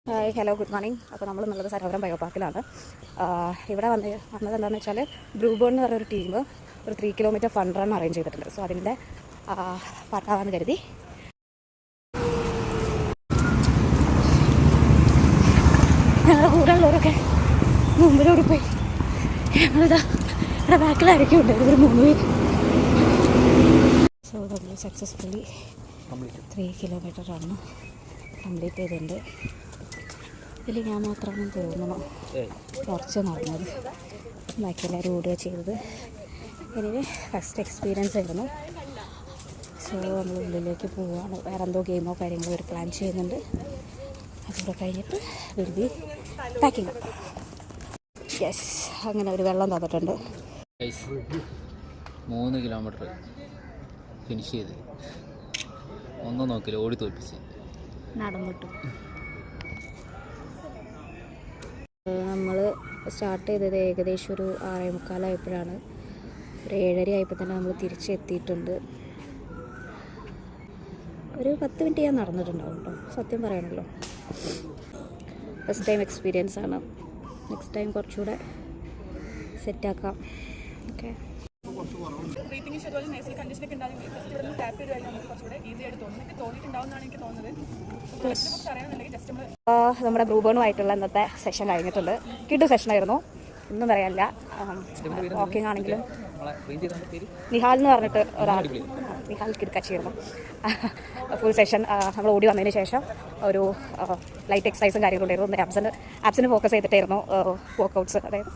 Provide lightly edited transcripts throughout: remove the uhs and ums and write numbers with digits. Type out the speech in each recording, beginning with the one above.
Hello good morning. അപ്പോൾ നമ്മൾ എന്നുള്ളത് സരോവരം ബയോപാർക്കിലാണ്. ഇവിടെ വന്നത് എന്താണെന്ന് വെച്ചാൽ ബ്രൂബേൺ എന്ന് പറഞ്ഞൊരു ടീം ഒരു 3 കിലോമീറ്റർ ഫൺ റൺ അറേഞ്ച് ചെയ്തിട്ടുണ്ട്. സോ അതിൻ്റെ പാർട്ടാവാന്ന് കരുതി ഞങ്ങളുടെ കൂടെ ഉള്ളവരൊക്കെ മുമ്പിലോടി പോയി. ഞങ്ങളിതാ ഇവിടെ ബാക്കിലായിരിക്കും ഉണ്ട് ഒരു 3 പേര്. സോ നമ്മൾ സക്സസ്ഫുള്ളി 3 കിലോമീറ്റർ റണ്ണ് കംപ്ലീറ്റ് ചെയ്തിട്ടുണ്ട്. ഇതിൽ ഞാൻ മാത്രമാണെന്ന് തോന്നുന്നു കുറച്ച് നടന്നത്, ബാക്കിയെല്ലാവരും ഓടുക ചെയ്തത്. എനിക്ക് ഫസ്റ്റ് എക്സ്പീരിയൻസ് ആയിരുന്നു. സോ നമ്മൾ ഉള്ളിലേക്ക് പോവുകയാണ്. വേറെ എന്തോ ഗെയിമോ കാര്യങ്ങളോ ഒരു പ്ലാൻ ചെയ്യുന്നുണ്ട്. അതുകൂടെ കഴിഞ്ഞിട്ട് വെറുതെ പാക്കിങ്. യെസ്, അങ്ങനെ ഒരു വെള്ളം തന്നിട്ടുണ്ട്. 3 കിലോമീറ്റർ ഫിനിഷ് ചെയ്ത് ഒന്നും നോക്കില്ല, ഓടി തോൽപ്പിച്ച് നടന്നിട്ടു. നമ്മൾ സ്റ്റാർട്ട് ചെയ്തത് ഏകദേശം ഒരു 6:45 ആയപ്പോഴാണ്. ഒരു 7:30 ആയപ്പോൾ തന്നെ നമ്മൾ തിരിച്ചെത്തിയിട്ടുണ്ട്. ഒരു 10 മിനിറ്റ് ഞാൻ നടന്നിട്ടുണ്ടാവും കേട്ടോ, സത്യം പറയാനല്ലോ. ഫസ്റ്റ് ടൈം എക്സ്പീരിയൻസ് ആണ്. നെക്സ്റ്റ് ടൈം കുറച്ചുകൂടെ സെറ്റാക്കാം. ഓക്കെ. നമ്മുടെ ബ്രൂബേണുമായിട്ടുള്ള ഇന്നത്തെ സെഷൻ കഴിഞ്ഞിട്ടുണ്ട്. കിട്ടു സെഷനായിരുന്നു, ഒന്നും പറയാനില്ല. വാക്കിംഗ് ആണെങ്കിലും നിഹാൽ എന്ന് പറഞ്ഞിട്ട് ഒരാൾ, നിഹാൽ കിടക്കാച്ചിരുന്നു. ഫുൾ സെഷൻ നമ്മൾ ഓടി വന്നതിന് ശേഷം ഒരു ലൈറ്റ് എക്സസൈസും കാര്യങ്ങളുണ്ടായിരുന്നു. ആപ്സിന് ഫോക്കസ് ചെയ്തിട്ടായിരുന്നു വർക്കൗട്ട്സ്. അതായത്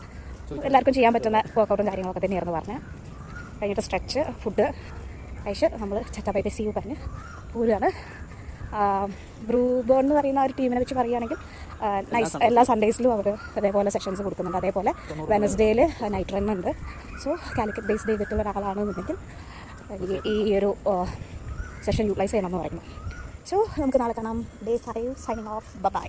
എല്ലാവർക്കും ചെയ്യാൻ പറ്റുന്ന വർക്കൗട്ടും കാര്യങ്ങളൊക്കെ തന്നെയായിരുന്നു പറഞ്ഞത്. കഴിഞ്ഞിട്ട് സ്ട്രെച്ച്, ഫുഡ് കഴിച്ച് നമ്മൾ ചറ്റാപ്പൈ സി യു പറഞ്ഞ് പോരുകയാണ്. ബ്രൂബേൺ എന്ന് പറയുന്ന ഒരു ടീമിനെ വെച്ച് പറയുകയാണെങ്കിൽ നൈസ്, എല്ലാ സൺഡേസിലും അവർ അതേപോലെ സെഷൻസ് കൊടുക്കുന്നുണ്ട്. അതേപോലെ വെനസ്ഡേയിൽ നൈറ്റ് റൺ ഉണ്ട്. സോ കാലിക്കറ്റ് ബേസ്ഡ് ചെയ്തിട്ടുള്ള ഒരാളാണെന്നുണ്ടെങ്കിൽ ഈ ഒരു സെഷൻ യൂട്ടിലൈസ് ചെയ്യണമെന്ന് പറയുന്നു. സോ നമുക്ക് നാളെ കാണാം. Day 5 signing off. ബൈ.